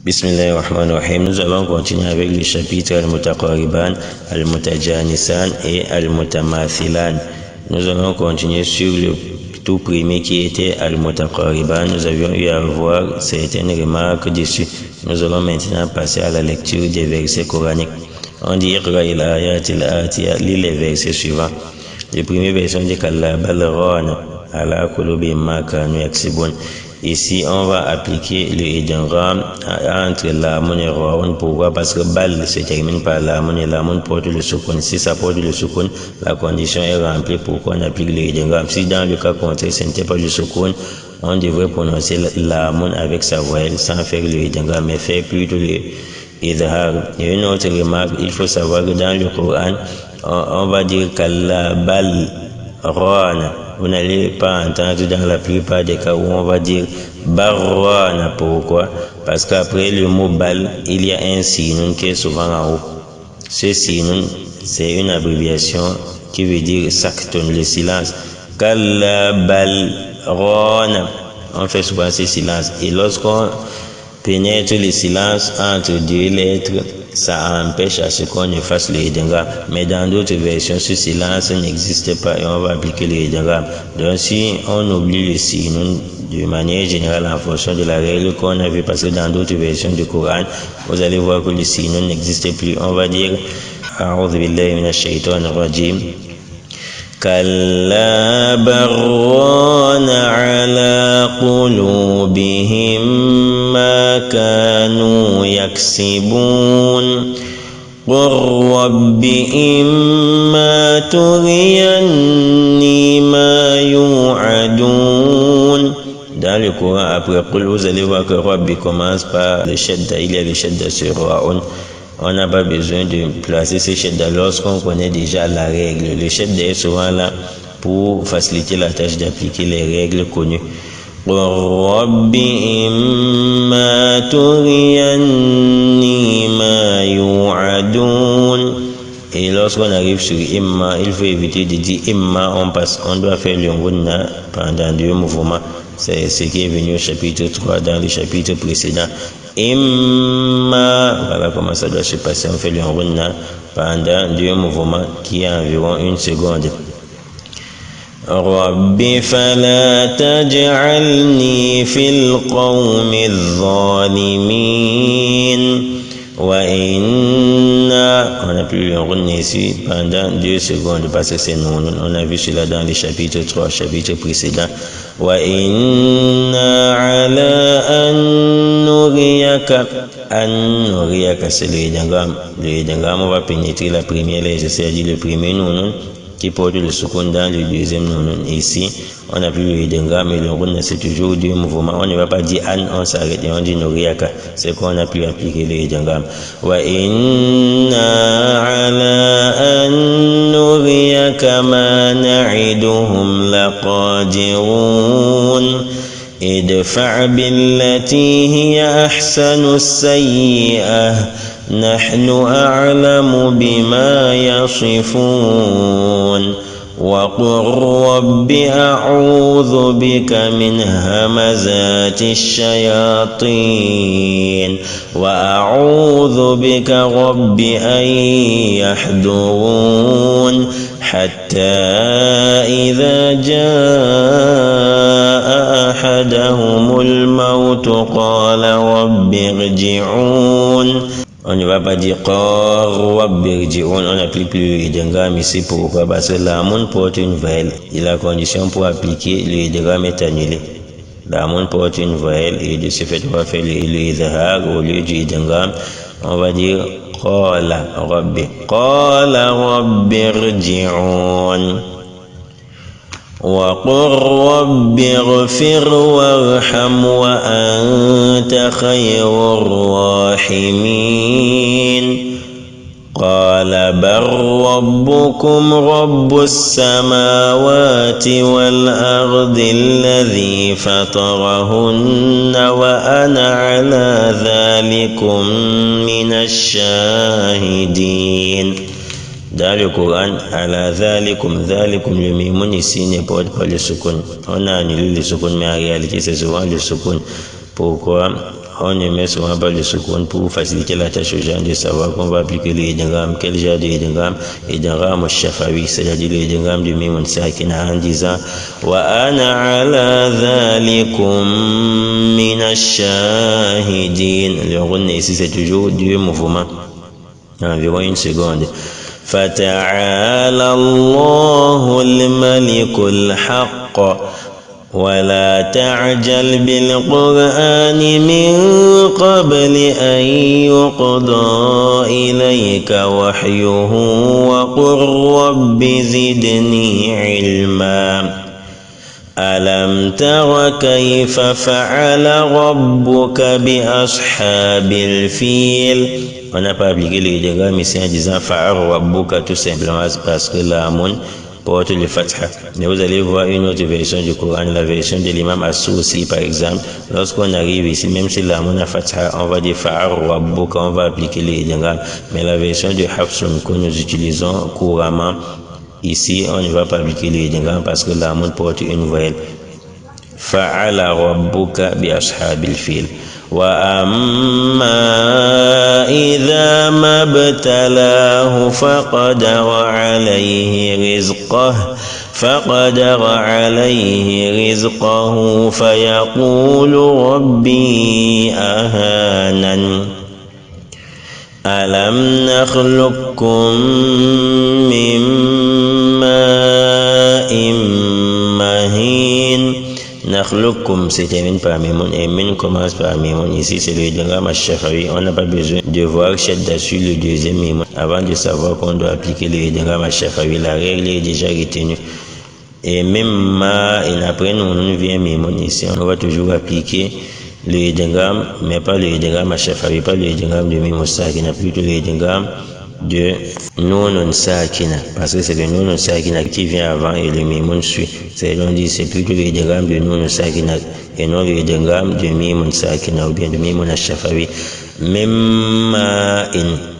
Bismillahirrahmanirrahim. Nous allons continuer avec le chapitre Al-Mutaqariban, Al-Mutajanisan et Al-Mutamathilan. Nous allons continuer sur le tout premier qui était Al-Mutaqariban. Nous avions eu à voir certaines remarques dessus. Nous allons maintenant passer à la lecture des versets coraniques. On dit Iqra'il ayatil atiya, lis les versets suivants. Le premier verset dit qu'Allah balrana ala qulubihim ma kanu yaksibun. Ici, on va appliquer le idgham entre lamun et raoun. Pourquoi? Parce que bal se termine par lamun et lamun porte le soukoun. Si ça porte le soukoun, la condition est remplie. Pourquoi on applique le idgham? Si dans le cas contraire, ce n'était pas le soukoun, on devrait prononcer lamun avec sa voyelle sans faire le idgham, mais faire plutôt le idhar. Et une autre remarque, il faut savoir que dans le Coran, on va dire qu'Allah bal rana. Vous n'allez pas entendre dans la plupart des cas où on va dire barwana. Pourquoi? Parce qu'après le mot bal, il y a un sinun qui est souvent en haut. Ce sinun, c'est une abréviation qui veut dire saktun, le silence. Kalla bal rana. On fait souvent ce silence. Et lorsqu'on pénètre le silence entre deux lettres, ça empêche à ce qu'on ne fasse le idgham. Mais dans d'autres versions, ce silence n'existe pas et on va appliquer le idgham. Donc si on oublie le sinun de manière générale en fonction de la règle qu'on a vu, parce que dans d'autres versions du Coran, vous allez voir que le sinun n'existe plus. On va dire A'udhu billahi minash shaitanir rajim. كلا بران على قلوبهم ما كانوا يكسبون قل رب إما تريني ما يوعدون. Dans le Coran, après Qul, vous allez voir que Rabbi commence par le shadda. Il y a le shadda sur Ra'un. On n'a pas besoin de placer ce shadda lorsqu'on connaît déjà la règle. Le shadda est souvent là pour faciliter la tâche d'appliquer les règles connues. Rabbi imma turiyanni ma yu'adun. Et lorsqu'on arrive sur imma, il faut éviter de dire imma, on doit faire le ghunna pendant 2 mouvements. C'est ce qui est venu au chapitre 3 dans le chapitre précédent. Imma, voilà comment ça doit se passer. On fait le ghunna pendant 2 mouvements qui est environ 1 seconde. Rabbi fala taj'alni fil qawmi adh-dhalimin. Wa inna, on a plus le ghunna ici pendant 2 secondes parce que c'est non. On a vu cela dans le chapitre 3, chapitre précédent. Wa inna ala an nuriyaka. An nuriyaka, c'est le idgham. Le idgham, on va pénétrer la première lettre, c'est-à-dire le premier noun qui porte le soukoun dans le deuxième noun. Ici, on n'a plus le idgham, mais le ghunna, c'est toujours 2 mouvements. On ne va pas dire an, on s'arrête et on dit nuriyaka. C'est qu'on a pu appliquer le idgham. Wa inna ala an nuriyaka ma na'iduhum laqadirun. ادفع بالتي هي أحسن السيئة نحن أعلم بما يصفون وقل رب أعوذ بك من همزات الشياطين وأعوذ بك رب أن يحضرون حتى إذا جاء أحدهم الموت قال رب ارجعون. On ne va pas dire on n'applique plus le idgham ici. Pourquoi? Parce que l'amun porte une voyelle et la condition pour appliquer le idgham est annulée. L'amun porte une voyelle et de ce fait on va faire le idhar au lieu du idgham. On va dire qala rabbi irji'un وقل رب اغفر وارحم وأنت خير الراحمين قال بل ربكم رب السماوات والأرض الذي فطرهن وأنا على ذلكم من الشاهدين. Dans le Coran, ala dhalikum, le mimoun ici ne porte pas le soukoun. On a annulé le soukoun, mais en réalité c'est souvent le soukoun. Pourquoi? on ne met souvent pas le soukoun pour faciliter la tâche aux gens de savoir qu'on va appliquer le idgham, quel genre de idgham, idgham al-shafawi, c'est-à-dire le idgham du mim sakina en disant wa ana ala dhalikum min ash-shahidin. Le run ici c'est toujours deux mouvements, environ une seconde. فتعالى الله الملك الحق ولا تعجل بالقرآن من قبل أن يقضى إليك وحيه وقل رب زدني علما ألم تر كيف فعل ربك بأصحاب الفيل. On n'a pas appliqué le idgham ici en disant fa'ar rabbuka tout simplement parce que la mun porte le fatha. Mais vous allez voir une autre version du Coran, la version de l'imam As-Susi par exemple. Lorsqu'on arrive ici, même si la mun a fatha, on va dire fa'ar rabbuka, on va appliquer le idgham. Mais la version de Hafsun que nous utilisons couramment, ici on ne va pas appliquer le idgham parce que la mun porte une voyelle. Fa'ala rabbuka bi ashabil fil. وأما إذا ما ابتلاه فقدر عليه رزقه فيقول ربي أهانن ألم نخلقكم من ماء مهين. Nakhlukum se termine par Mimoun et Min commence par Mimoun. Ici c'est le idgham al-shafawi. On n'a pas besoin de voir shadda sur le deuxième Mimoun avant de savoir qu'on doit appliquer le idgham al-shafawi. La règle est déjà retenue. Et même après nous vient Mimoun ici. On va toujours appliquer le idgham, mais pas le idgham al-shafawi, pas le idgham de Mimoun sakina, plutôt le idgham de Nounun Sakina, parce que c'est le Nounun Sakina qui vient avant et le Mimoun suit. C'est plutôt le idgham de Nounun Sakina et non le idgham de Mimoun Sakina ou bien de Mimoun al-Shafawi. Même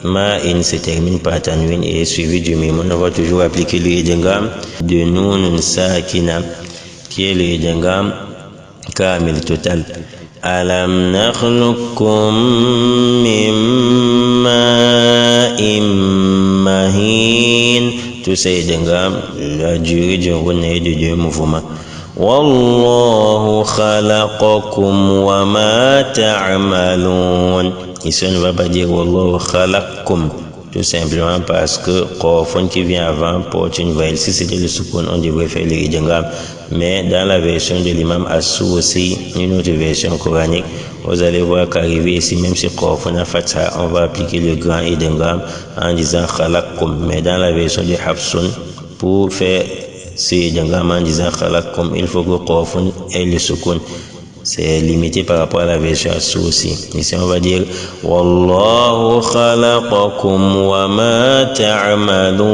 Ma'in se termine par Tanwin et est suivi du Mimoun. On va toujours appliquer le idgham de Nounun Sakina qui est le idgham kamil total. Alam nakhluqkum min ma'in mahin. Tout ça est idgham, la durée du run est de deux mouvements. Wallahu khalaqakum wa ma ta'malun. Ici on ne va pas dire Wallahu khalaqakum, tout simplement parce que Qafun qui vient avant porte une voyelle. Si c'était le soukoun, on devrait faire le idgham. Mais dans la version de l'imam As-Susi, une autre version coranique, vous allez voir qu'arriver ici, même si Qafun a fatha, on va appliquer le grand idgham en disant khalaqkum. Mais dans la version de Hafsun, pour faire ce idgham en disant khalaqkum, il faut que Qafun ait le soukoun. C'est limité par rapport à la version As-Susi. Ici on va dire Wallahu khalaqakum wa ma ta'malun.